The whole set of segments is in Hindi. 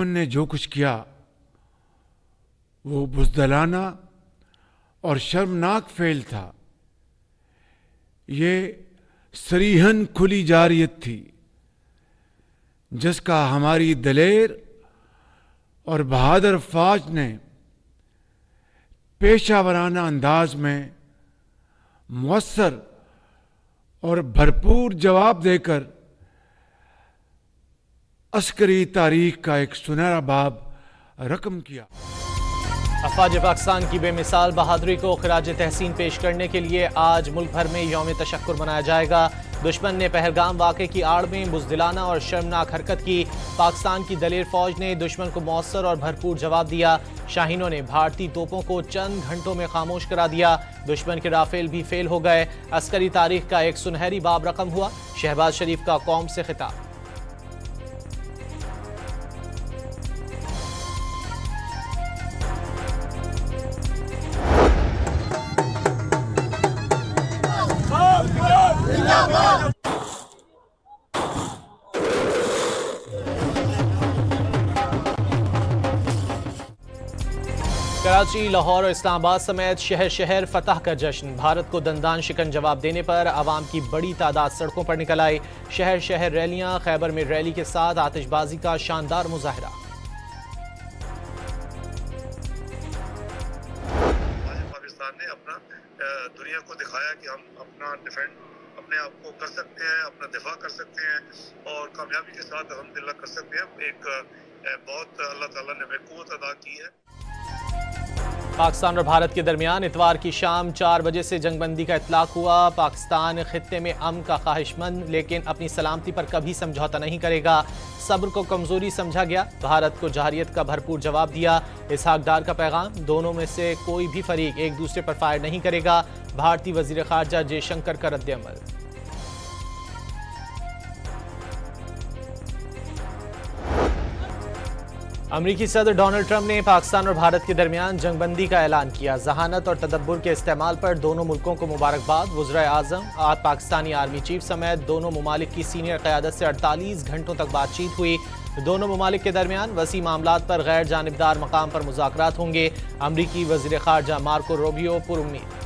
दुश्मन ने जो कुछ किया वो बुज़दिलाना और शर्मनाक फेल था। ये सरीहन खुली जारियत थी जिसका हमारी दलेर और बहादुर फौज ने पेशावराना अंदाज में मुअस्सर और भरपूर जवाब देकर अस्करी तारीख का एक सुनहरा बाब रकम किया। अफवाज पाकिस्तान की बेमिसाल बहादुरी को खिराज तहसीन पेश करने के लिए आज मुल्क भर में यौम तशक्कुर मनाया जाएगा। दुश्मन ने पहलगाम वाक़े की आड़ में बुज़दिलाना और शर्मनाक हरकत की। पाकिस्तान की दलेर फौज ने दुश्मन को मौसर और भरपूर जवाब दिया। शाहीनों ने भारतीय तोपों को चंद घंटों में खामोश करा दिया। दुश्मन के राफेल भी फेल हो गए। अस्करी तारीख का एक सुनहरी बाब रकम हुआ। शहबाज शरीफ का कौम से खिताब। कराची, लाहौर और इस्लामाबाद समेत शहर शहर फतह का जश्न। भारत को दंदान शिकन जवाब देने पर आवाम की बड़ी तादाद सड़कों पर निकल आई। शहर शहर रैलियां। खैबर में रैली के साथ आतिशबाजी का शानदार मुजाहरा। पाकिस्तान ने अपना दुनिया को दिखाया कि हम अपना डिफेंड अपने आप को कर सकते हैं, अपना दिफा कर सकते हैं और कामयाबी के साथ अल्हम्दुलिल्लाह कर सकते हैं। एक बहुत अल्लाह ताला ने हमें कुव्वत अदा की है। पाकिस्तान और भारत के दरमियान इतवार की शाम 4 बजे से जंगबंदी का इतलाक हुआ। पाकिस्तान खित्ते में अमन का ख्वाहिशमंद लेकिन अपनी सलामती पर कभी समझौता नहीं करेगा। सब्र को कमजोरी समझा गया। भारत को जहारियत का भरपूर जवाब दिया। इसहाक डार का पैगाम, दोनों में से कोई भी फरीक एक दूसरे पर फायर नहीं करेगा। भारतीय वजीर खारजा जयशंकर का रद्द-ए-अमल। अमरीकी सदर डोनाल्ड ट्रंप ने पाकिस्तान और भारत के दरमियान जंगबंदी का ऐलान किया। जहानत और तदब्बुर के इस्तेमाल पर दोनों मुल्कों को मुबारकबाद। वज़ीर आज़म और पाकिस्तानी आर्मी चीफ समेत दोनों ममालिक की सीनियर क़यादत से 48 घंटों तक बातचीत हुई। दोनों ममालिक के दरमियान वसी मामलात पर गैर जानिबदार मकाम पर मुज़ाकरात होंगे। अमरीकी वज़ीर ख़ारजा मार्को रूबियो पुरुम्मीद।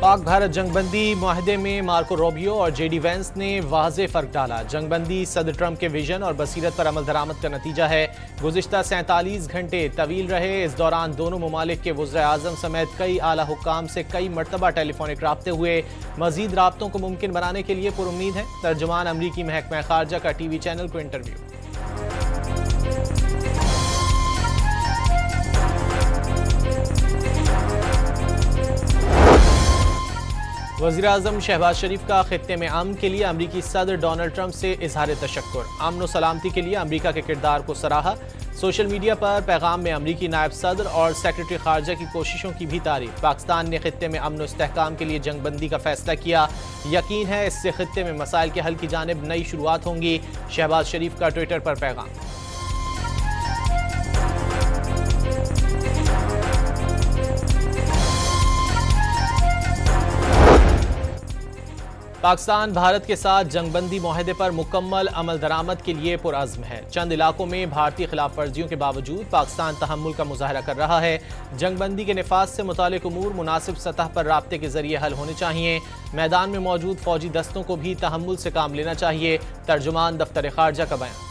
पाक भारत जंगबंदी मुआहदे में मार्को रूबियो और जेडी वेंस ने वाज़ेह फ़र्क डाला। जंगबंदी सदर ट्रंप के विजन और बसीरत पर अमल दरामद का नतीजा है। गुज़िश्ता 47 घंटे तवील रहे। इस दौरान दोनों ममालिक के वज़ीर आज़म समेत कई आला हुक्काम से कई मरतबा टेलीफोनिक राब्ते हुए। मज़ीद राब्तों को मुमकिन बनाने के लिए पुरुम्मीद है। तर्जुमान अमरीकी महकमा खारजा का टीवी चैनल को इंटरव्यू। वज़ीर आज़म शहबाज शरीफ का खित्ते में अमन के लिए अमरीकी सदर डोनाल्ड ट्रंप से इजहार तशक्कुर। अमन और सलामती के लिए अमरीका के किरदार को सराहा। सोशल मीडिया पर पैगाम में अमरीकी नायब सदर और सेक्रेटरी खारजा की कोशिशों की भी तारीफ। पाकिस्तान ने खित्ते में अमन और इस्तेहकाम के लिए जंगबंदी का फैसला किया। यकीन है इससे खित्ते में मसाइल के हल की जानिब नई शुरुआत होंगी। शहबाज शरीफ का ट्विटर पर पैगाम। पाकिस्तान भारत के साथ जंगबंदी मुआहदे पर मुकम्मल अमल दरामद के लिए पुरअज़्म है। चंद इलाकों में भारतीय खिलाफ वर्जियों के बावजूद पाकिस्तान तहम्मुल का मुजाहरा कर रहा है। जंगबंदी के निफाज से मुतालिक उमूर मुनासिब सतह पर राब्ते के जरिए हल होने चाहिए। मैदान में मौजूद फौजी दस्तों को भी तहम्मुल से काम लेना चाहिए। तर्जुमान दफ्तर खारजा का बयान।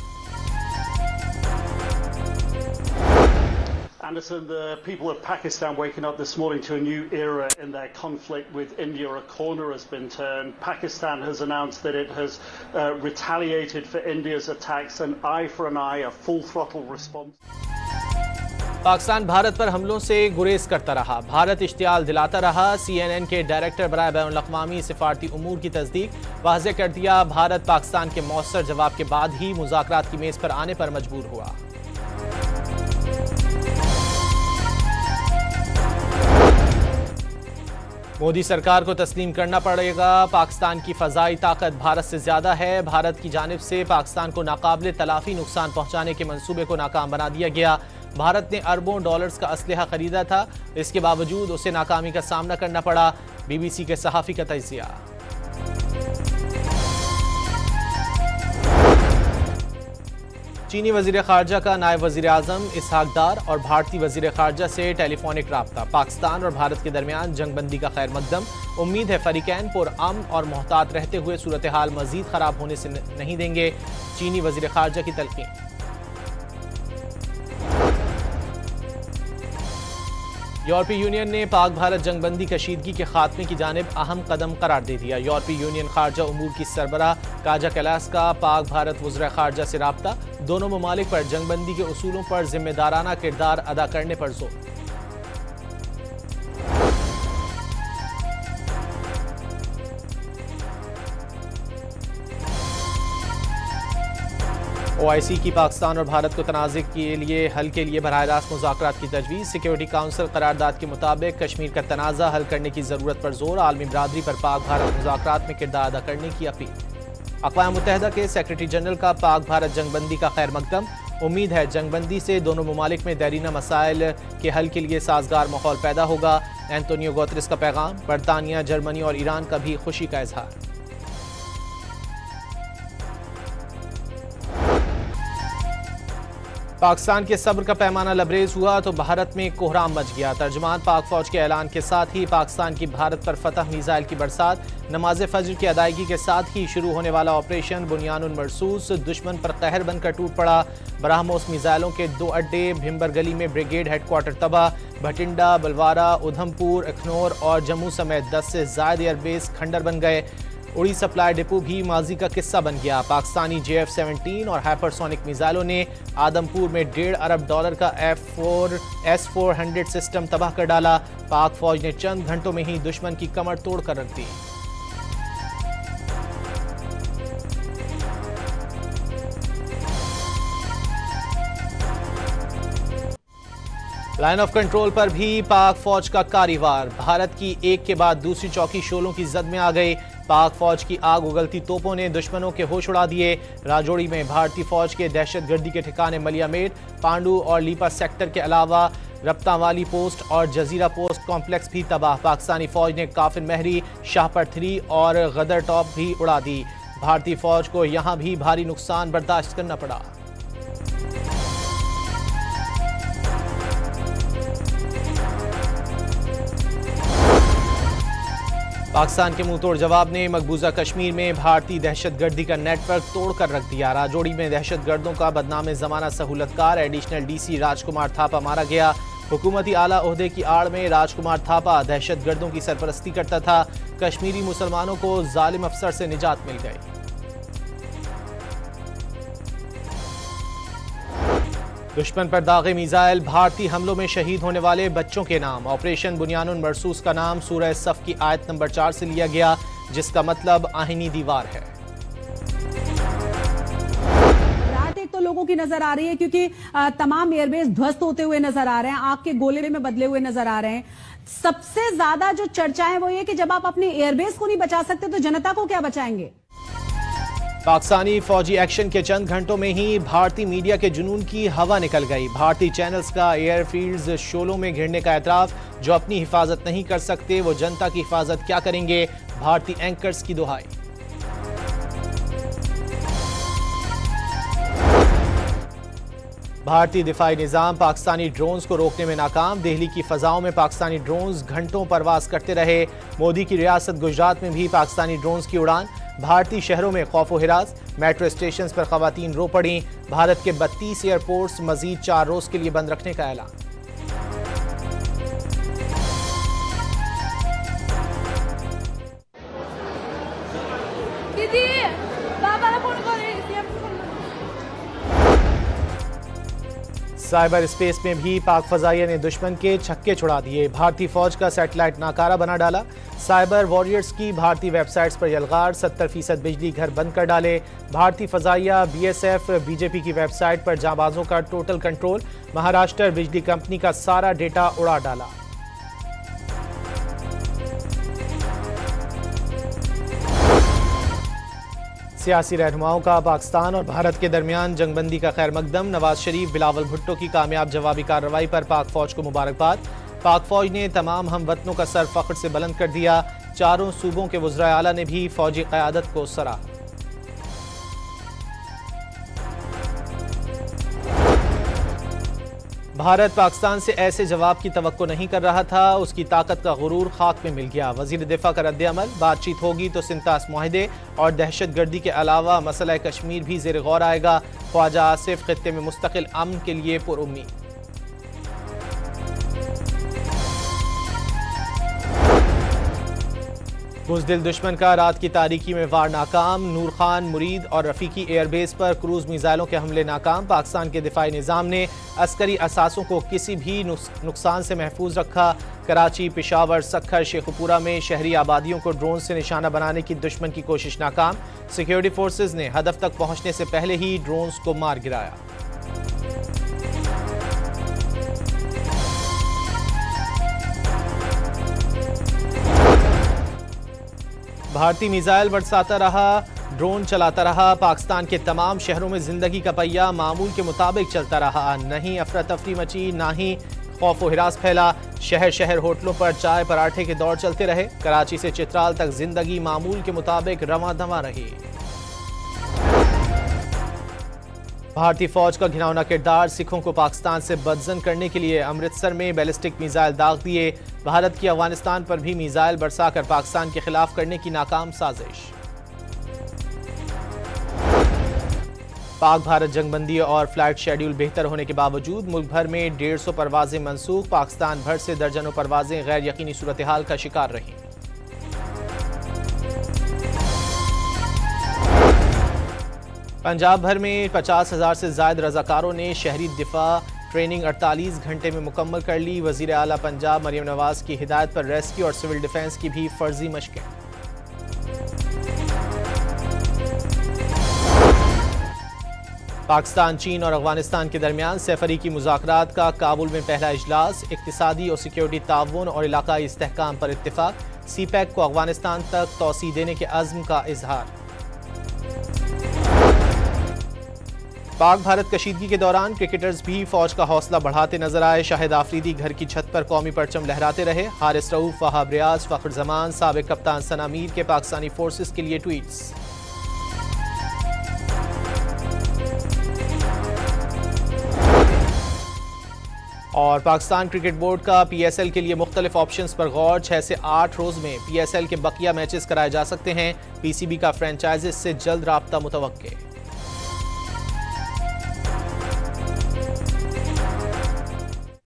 Anderson, the people of Pakistan waking up this morning to a new era in their conflict with India. A corner has been turned. Pakistan has announced that it has retaliated for India's attacks, an eye for an eye, a full throttle response. Pakistan Bharat पर हमलों से गुरेज करता रहा। भारत इश्तियाल दिलाता रहा। CNN के डायरेक्टर बराए बैनुल-अक़वामी सिफारती उमूर की तस्दीक। वाज़ेह कर दिया भारत पाकिस्तान के मौसर जवाब के बाद ही मुज़ाकरात की मेज़ पर आने पर मजबूर हुआ। मोदी सरकार को तस्लीम करना पड़ेगा। पाकिस्तान की फ़ज़ाई ताकत भारत से ज़्यादा है। भारत की जानिब से पाकिस्तान को नाकाबिले तलाफ़ी नुकसान पहुँचाने के मंसूबे को नाकाम बना दिया गया। भारत ने अरबों डॉलर्स का असलहा खरीदा था, इसके बावजूद उसे नाकामी का सामना करना पड़ा। BBC के सहाफ़ी का तजिया। चीनी वजीर खारजा का नायब वजीर आजम इसहाक डार और भारतीय वजीर खारजा से टेलीफोनिक राब्ता। पाकिस्तान और भारत के दरमियान जंगबंदी का खैर मकदम। उम्मीद है फरीकैन पुरअमन और मोहतात रहते हुए सूरत हाल मजीद खराब होने से नहीं देंगे। चीनी वजीर खारजा की तलकीन। यूरोपीय यूनियन ने पाक भारत जंगबंदी कशीदगी के खात्मे की जानिब अहम कदम करार दे दिया। यूरोपीय यूनियन खारजा उमूर की सरबराह काजा कैलास का पाक भारत वज़ीर खारजा से राब्ता। दोनों ममालिक पर जंगबंदी के उसूलों पर जिम्मेदाराना किरदार अदा करने पर जोर। OIC की पाकिस्तान और भारत को तनाज़े के लिए हल के लिए बराह रास्त मुज़ाकरात की तजवीज़। सिक्योरिटी काउंसिल करारदाद के मुताबिक कश्मीर का तनाज़ा हल करने की ज़रूरत पर जोर। आलमी बरादरी पर पाक भारत मुज़ाकरात में किरदार अदा करने की अपील। अक़वाम मुत्तहिदा के सेक्रेटरी जनरल का पाक भारत जंगबंदी का खैर मकदम। उम्मीद है जंगबंदी से दोनों ममालिक में दैरीना मसाइल के हल के लिए साजगार माहौल पैदा होगा। एंटोनियो गुतेरेस का पैगाम। बरतानिया, जर्मनी और ईरान का भी खुशी का इजहार। पाकिस्तान के सब्र का पैमाना लबरेज हुआ तो भारत में कोहराम मच गया। तर्जुमान पाक फौज के ऐलान के साथ ही पाकिस्तान की भारत पर फतह मिसाइल की बरसात। नमाज फजर की अदायगी के साथ ही शुरू होने वाला ऑपरेशन बुनियानुल मरसूस दुश्मन पर कहर बनकर टूट पड़ा। बराहमोस मिसाइलों के 2 अड्डे भिम्बर गली में ब्रिगेड हेडक्वार्टर तबाह। भटिंडा, बलवारा, उधमपुर, अखनौर और जम्मू समेत 10 से ज्यादा एयरबेस खंडर बन गए। उड़ी सप्लाई डिपो भी माजी का किस्सा बन गया। पाकिस्तानी JF-17 और हाइपरसोनिक मिसाइलों ने आदमपुर में $1.5 अरब का S-400 सिस्टम तबाह कर डाला। पाक फौज ने चंद घंटों में ही दुश्मन की कमर तोड़ कर रख दी। लाइन ऑफ कंट्रोल पर भी पाक फौज का कारीवार। भारत की एक के बाद दूसरी चौकी शोलों की जद में आ गई। पाक फौज की आग उगलती तोपों ने दुश्मनों के होश उड़ा दिए। राजौरी में भारतीय फौज के दहशतगर्दी के ठिकाने मलियामेट, पांडू और लीपा सेक्टर के अलावा रप्तावाली पोस्ट और जजीरा पोस्ट कॉम्प्लेक्स भी तबाह। पाकिस्तानी फौज ने काफिर महरी, शाहपर 3 और गदर टॉप भी उड़ा दी। भारतीय फौज को यहां भी भारी नुकसान बर्दाश्त करना पड़ा। पाकिस्तान के मुंह तोड़ जवाब ने मकबूजा कश्मीर में भारतीय दहशतगर्दी का नेटवर्क तोड़कर रख दिया। राजौरी में दहशतगर्दों का बदनाम जमाना सहूलतकार एडिशनल DC राजकुमार थापा मारा गया। हुकूमती आला ओहदे की आड़ में राजकुमार थापा दहशतगर्दों की सरपरस्ती करता था। कश्मीरी मुसलमानों को जालिम अफसर से निजात मिल गई। दुश्मन पर दागे मिसाइल। भारतीय हमलों में शहीद होने वाले बच्चों के नाम। ऑपरेशन बुनियानुल मरसूस का नाम सूरह सफ की आयत नंबर 4 से लिया गया, जिसका मतलब आहिनी दीवार है। रात एक तो लोगों की नजर आ रही है क्योंकि तमाम एयरबेस ध्वस्त होते हुए नजर आ रहे हैं, आग के गोले में बदले हुए नजर आ रहे हैं। सबसे ज्यादा जो चर्चा है वो ये कि जब आप अपने एयरबेस को नहीं बचा सकते तो जनता को क्या बचाएंगे। पाकिस्तानी फौजी एक्शन के चंद घंटों में ही भारतीय मीडिया के जुनून की हवा निकल गई। भारतीय चैनल्स का एयरफील्ड्स शोलों में घिरने का एतराफ। जो अपनी हिफाजत नहीं कर सकते वो जनता की हिफाजत क्या करेंगे। भारतीय एंकर्स की दुहाई। भारतीय दिफाई निजाम पाकिस्तानी ड्रोन्स को रोकने में नाकाम। दिल्ली की फजाओं में पाकिस्तानी ड्रोन्स घंटों परवास करते रहे। मोदी की रियासत गुजरात में भी पाकिस्तानी ड्रोन्स की उड़ान। भारतीय शहरों में खौफ हिरास। मेट्रो स्टेशन पर खवातीन रो पड़ी। भारत के 32 एयरपोर्ट्स मजीद 4 रोज के लिए बंद रखने का ऐलान। साइबर स्पेस में भी पाक फजाइया ने दुश्मन के छक्के छुड़ा दिए। भारतीय फौज का सैटेलाइट नाकारा बना डाला। साइबर वॉरियर्स की भारतीय वेबसाइट्स पर यलगार। 70% बिजली घर बंद कर डाले। भारतीय फजाइया, BSF, BJP की वेबसाइट पर जांबाजों का टोटल कंट्रोल। महाराष्ट्र बिजली कंपनी का सारा डेटा उड़ा डाला। सियासी रहनुमाओं का पाकिस्तान और भारत के दरमियान जंगबंदी का खैर मकदम। नवाज शरीफ बिलावल भुट्टो की कामयाब जवाबी कार्रवाई पर पाक फौज को मुबारकबाद। पाक फौज ने तमाम हमवतनों का सर फख्र से बुलंद कर दिया। चारों सूबों के वज़राए आला ने भी फौजी क़यादत को सराहा। भारत पाकिस्तान से ऐसे जवाब की तवक्को नहीं कर रहा था, उसकी ताकत का गुरूर खाक में मिल गया। वज़ीर दिफा का रद्द-ए-अमल, बातचीत होगी तो सिंतास मुआहदे और दहशतगर्दी के अलावा मसला कश्मीर भी ज़ेर गौर आएगा। ख्वाजा आसिफ खित्ते में मुस्तकिल अमन के लिए पुरुम्मीद। बुज़दिल दुश्मन का रात की तारीकी में वार नाकाम। नूर खान, मुरीद और रफीकी एयरबेस पर क्रूज मिसाइलों के हमले नाकाम। पाकिस्तान के दिफाई निज़ाम ने अस्करी असासों को किसी भी नुकसान से महफूज रखा। कराची, पिशावर, सक्खर, शेखुपुरा में शहरी आबादियों को ड्रोन से निशाना बनाने की दुश्मन की कोशिश नाकाम। सिक्योरिटी फोर्सेज ने हदफ तक पहुंचने से पहले ही ड्रोन्स को मार गिराया। भारतीय मिसाइल बरसाता रहा, ड्रोन चलाता रहा। पाकिस्तान के तमाम शहरों में जिंदगी का पहिया मामूल के मुताबिक चलता रहा। नहीं अफरा तफरी मची, ना ही खौफ व हिरास फैला। शहर शहर होटलों पर चाय पराठे के दौर चलते रहे। कराची से चित्राल तक जिंदगी मामूल के मुताबिक रवां दवा रही। भारतीय फौज का घिनौना किरदार, सिखों को पाकिस्तान से बदजन करने के लिए अमृतसर में बैलिस्टिक मिसाइल दाग दिए। भारत की अफगानिस्तान पर भी मिसाइल बरसाकर पाकिस्तान के खिलाफ करने की नाकाम साजिश। पाक भारत जंगबंदी और फ्लाइट शेड्यूल बेहतर होने के बावजूद मुल्क भर में 150 परवाजें मनसूख। पाकिस्तान भर से दर्जनों परवाजें गैर यकीनी सूरत हाल का शिकार रहीं। पंजाब भर में 50,000 से ज्यादा रजाकारों ने शहरी दिफा ट्रेनिंग 48 घंटे में मुकम्मल कर ली। वजीर आला पंजाब मरियम नवाज की हिदायत पर रेस्क्यू और सिविल डिफेंस की भी फर्जी मशकें। पाकिस्तान, चीन और अफगानिस्तान के दरमियान सैफरीकी मुज़ाकरात का काबुल में पहला इजलास। इक्तिसादी और सिक्योरिटी ताउन और इलाकाई इस्तेहकाम पर इत्तिफाक। सीपैक को अफगानिस्तान तक तोसी देने के अज़्म का इजहार। पाक भारत कशीदगी के दौरान क्रिकेटर्स भी फौज का हौसला बढ़ाते नजर आए। शाहिद आफरीदी घर की छत पर कौमी परचम लहराते रहे। हारिस रऊफ, वहाब रियाज, फख्र जमान, साबिक कप्तान सना मीर के पाकिस्तानी फोर्सेस के लिए ट्वीट्स। और पाकिस्तान क्रिकेट बोर्ड का PSL के लिए मुख्तलिफ ऑप्शंस पर गौर। 6 से 8 रोज में PSL के बकिया मैचेस कराए जा सकते हैं। PCB का फ्रेंचाइजिस से जल्द राब्ता मुतवक्के।